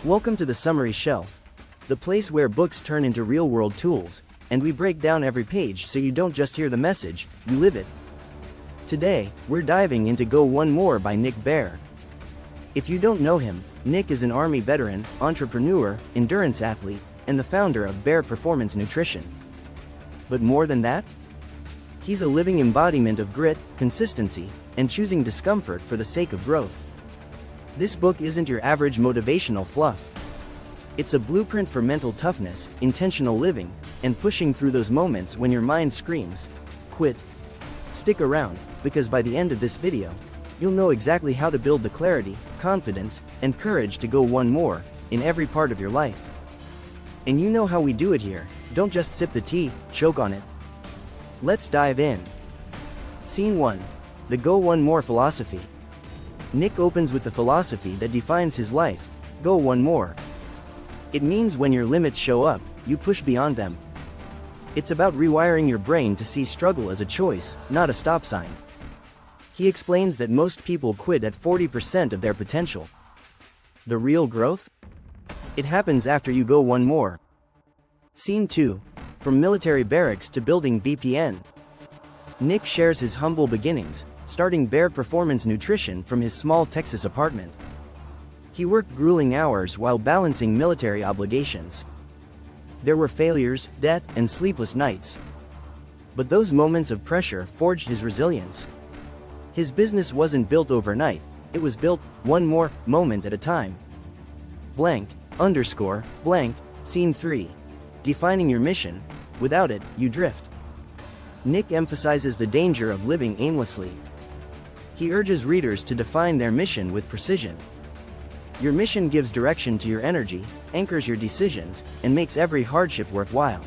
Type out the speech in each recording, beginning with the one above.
Welcome to the Summary Shelf, the place where books turn into real-world tools, and we break down every page so you don't just hear the message, you live it. Today, we're diving into Go One More by Nick Bare. If you don't know him, Nick is an Army veteran, entrepreneur, endurance athlete, and the founder of Bare Performance Nutrition. But more than that, he's a living embodiment of grit, consistency, and choosing discomfort for the sake of growth. This book isn't your average motivational fluff. It's a blueprint for mental toughness, intentional living, and pushing through those moments when your mind screams, quit. Stick around, because by the end of this video, you'll know exactly how to build the clarity, confidence, and courage to go one more, in every part of your life. And you know how we do it here, don't just sip the tea, choke on it. Let's dive in. Scene 1. The Go One More philosophy. Nick opens with the philosophy that defines his life: go one more. It means when your limits show up, you push beyond them. It's about rewiring your brain to see struggle as a choice, not a stop sign. He explains that most people quit at 40% of their potential. The real growth? It happens after you go one more. Scene 2. From military barracks to building BPN. Nick shares his humble beginnings, starting Bare Performance Nutrition from his small Texas apartment. He worked grueling hours while balancing military obligations. There were failures, debt, and sleepless nights. But those moments of pressure forged his resilience. His business wasn't built overnight, it was built one more moment at a time. Blank, underscore, blank, Scene 3. Defining your mission. Without it, you drift. Nick emphasizes the danger of living aimlessly. He urges readers to define their mission with precision. Your mission gives direction to your energy, anchors your decisions, and makes every hardship worthwhile.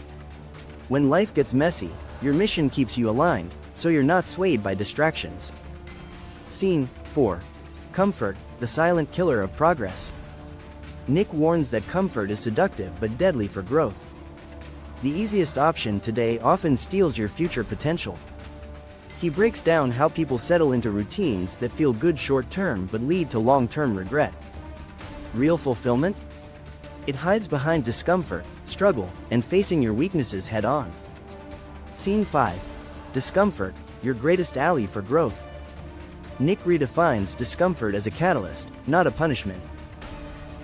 When life gets messy, your mission keeps you aligned, so you're not swayed by distractions. Scene 4. Comfort, the silent killer of progress. Nick warns that comfort is seductive but deadly for growth. The easiest option today often steals your future potential. He breaks down how people settle into routines that feel good short-term but lead to long-term regret. Real fulfillment? It hides behind discomfort, struggle, and facing your weaknesses head-on. Scene 5. Discomfort, your greatest ally for growth. Nick redefines discomfort as a catalyst, not a punishment.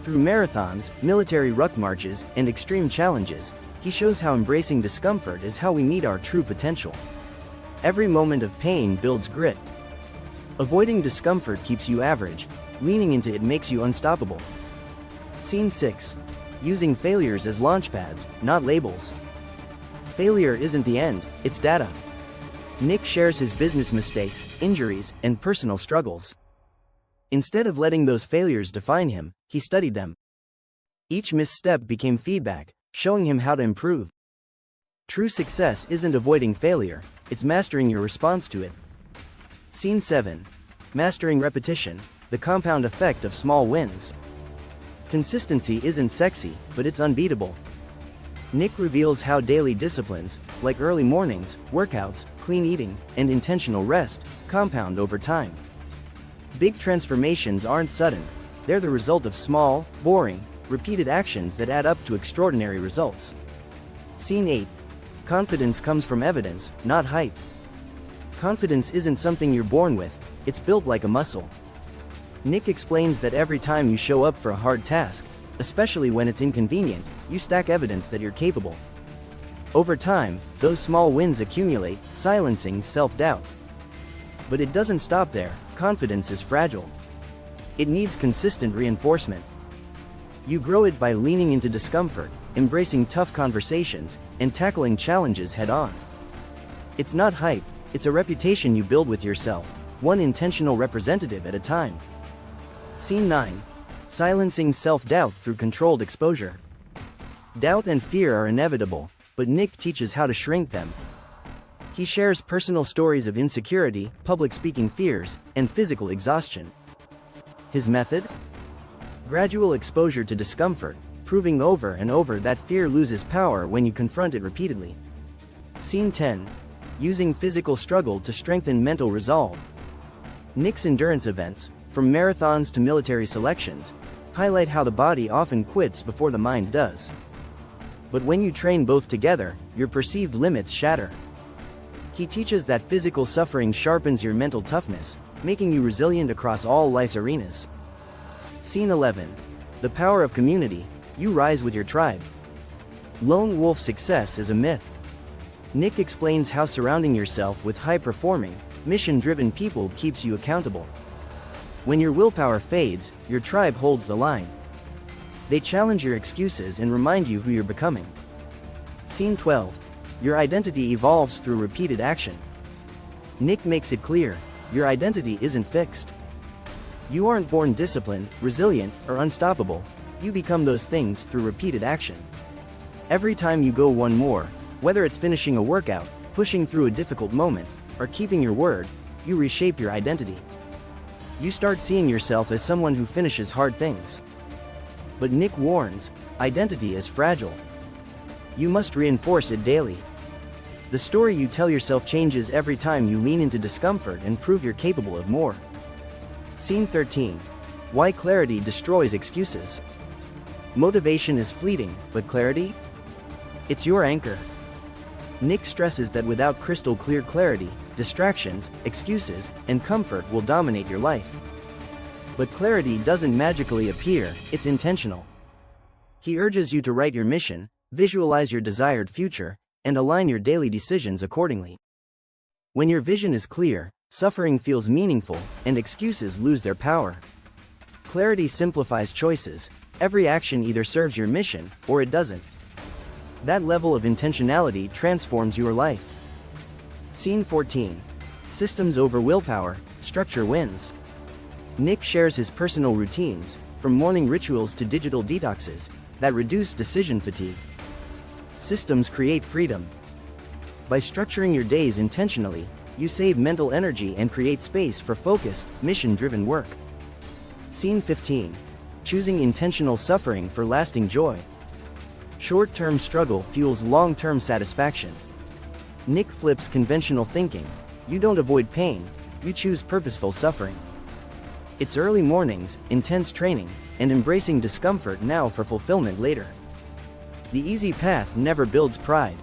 Through marathons, military ruck marches, and extreme challenges, he shows how embracing discomfort is how we meet our true potential. Every moment of pain builds grit. Avoiding discomfort keeps you average, leaning into it makes you unstoppable. Scene 6. Using failures as launchpads, not labels. Failure isn't the end, it's data. Nick shares his business mistakes, injuries, and personal struggles. Instead of letting those failures define him, he studied them. Each misstep became feedback, showing him how to improve. True success isn't avoiding failure, it's mastering your response to it. Scene 7. Mastering repetition, the compound effect of small wins. Consistency isn't sexy, but it's unbeatable. Nick reveals how daily disciplines, like early mornings, workouts, clean eating, and intentional rest, compound over time. Big transformations aren't sudden, they're the result of small, boring, repeated actions that add up to extraordinary results. Scene 8. Confidence comes from evidence, not hype. Confidence isn't something you're born with, it's built like a muscle. Nick explains that every time you show up for a hard task, especially when it's inconvenient, you stack evidence that you're capable. Over time, those small wins accumulate, silencing self-doubt. But it doesn't stop there. Confidence is fragile. It needs consistent reinforcement. You grow it by leaning into discomfort, embracing tough conversations, and tackling challenges head-on. It's not hype, it's a reputation you build with yourself, one intentional representative at a time. Scene 9. Silencing self-doubt through controlled exposure. Doubt and fear are inevitable, but Nick teaches how to shrink them. He shares personal stories of insecurity, public speaking fears, and physical exhaustion. His method? Gradual exposure to discomfort, proving over and over that fear loses power when you confront it repeatedly. Scene 10. Using physical struggle to strengthen mental resolve. Nick's endurance events, from marathons to military selections, highlight how the body often quits before the mind does. But when you train both together, your perceived limits shatter. He teaches that physical suffering sharpens your mental toughness, making you resilient across all life's arenas. Scene 11. The power of community. You rise with your tribe. Lone wolf success is a myth. Nick explains how surrounding yourself with high-performing, mission-driven people keeps you accountable. When your willpower fades, your tribe holds the line. They challenge your excuses and remind you who you're becoming. Scene 12. Your identity evolves through repeated action. Nick makes it clear, your identity isn't fixed. You aren't born disciplined, resilient, or unstoppable. You become those things through repeated action. Every time you go one more, whether it's finishing a workout, pushing through a difficult moment, or keeping your word, you reshape your identity. You start seeing yourself as someone who finishes hard things. But Nick warns, identity is fragile. You must reinforce it daily. The story you tell yourself changes every time you lean into discomfort and prove you're capable of more. Scene 13. Why clarity destroys excuses. Motivation is fleeting, but clarity? It's your anchor. Nick stresses that without crystal clear clarity, distractions, excuses, and comfort will dominate your life. But clarity doesn't magically appear, it's intentional. He urges you to write your mission, visualize your desired future, and align your daily decisions accordingly. When your vision is clear, suffering feels meaningful, and excuses lose their power. Clarity simplifies choices. Every action either serves your mission, or it doesn't. That level of intentionality transforms your life. Scene 14. Systems over willpower, structure wins. Nick shares his personal routines, from morning rituals to digital detoxes, that reduce decision fatigue. Systems create freedom. By structuring your days intentionally, you save mental energy and create space for focused, mission-driven work. Scene 15. Choosing intentional suffering for lasting joy. Short-term struggle fuels long-term satisfaction. Nick flips conventional thinking. You don't avoid pain, you choose purposeful suffering. It's early mornings, intense training, and embracing discomfort now for fulfillment later. The easy path never builds pride.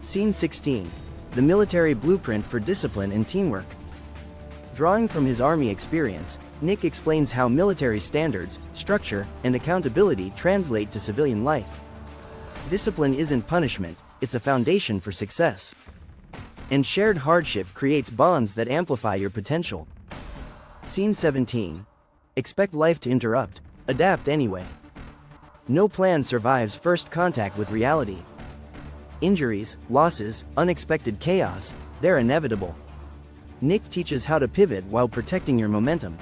Scene 16. The military blueprint for discipline and teamwork. Drawing from his army experience, Nick explains how military standards, structure, and accountability translate to civilian life. Discipline isn't punishment, it's a foundation for success. And shared hardship creates bonds that amplify your potential. Scene 17. Expect life to interrupt, adapt anyway. No plan survives first contact with reality. Injuries, losses, unexpected chaos, they're inevitable. Nick teaches how to pivot while protecting your momentum.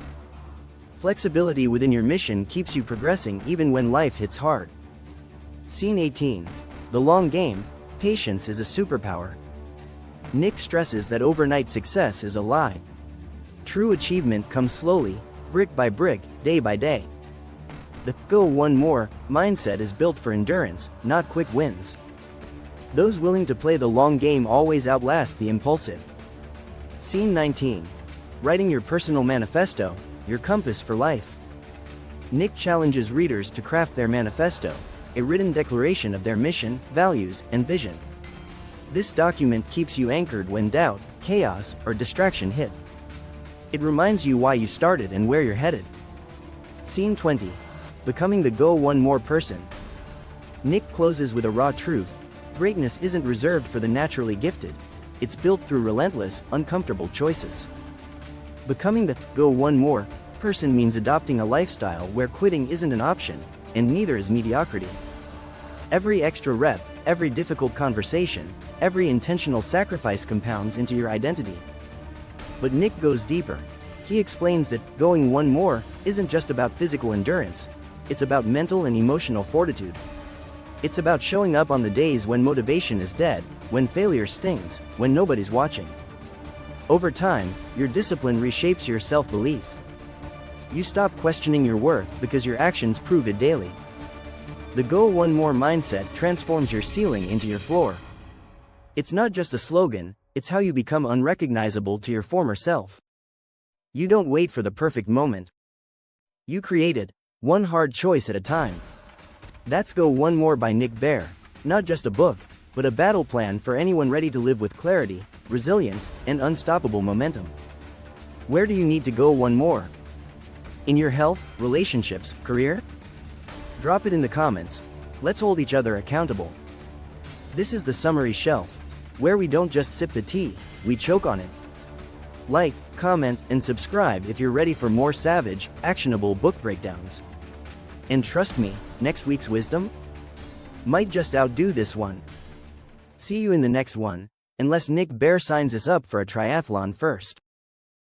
Flexibility within your mission keeps you progressing even when life hits hard. Scene 18. The long game, patience is a superpower. Nick stresses that overnight success is a lie. True achievement comes slowly, brick by brick, day by day. The "go one more" mindset is built for endurance, not quick wins. Those willing to play the long game always outlast the impulsive. Scene 19. Writing your personal manifesto, your compass for life. Nick challenges readers to craft their manifesto, a written declaration of their mission, values, and vision. This document keeps you anchored when doubt, chaos, or distraction hit. It reminds you why you started and where you're headed. Scene 20. Becoming the go one more person. Nick closes with a raw truth. Greatness isn't reserved for the naturally gifted. It's built through relentless, uncomfortable choices. Becoming the go one more person means adopting a lifestyle where quitting isn't an option, and neither is mediocrity. Every extra rep, every difficult conversation, every intentional sacrifice compounds into your identity. But Nick goes deeper. He explains that going one more isn't just about physical endurance, it's about mental and emotional fortitude. It's about showing up on the days when motivation is dead, when failure stings, when nobody's watching. Over time, your discipline reshapes your self-belief. You stop questioning your worth because your actions prove it daily. The go one more mindset transforms your ceiling into your floor. It's not just a slogan, it's how you become unrecognizable to your former self. You don't wait for the perfect moment. You create it, One hard choice at a time. That's Go One More by Nick Bare, not just a book, but a battle plan for anyone ready to live with clarity, resilience, and unstoppable momentum. Where do you need to go one more? In your health, relationships, career? Drop it in the comments. Let's hold each other accountable. This is the Summary Shelf, where we don't just sip the tea, we choke on it. Like, comment, and subscribe if you're ready for more savage, actionable book breakdowns. And trust me, next week's wisdom might just outdo this one. See you in the next one, unless Nick Bare signs us up for a triathlon first.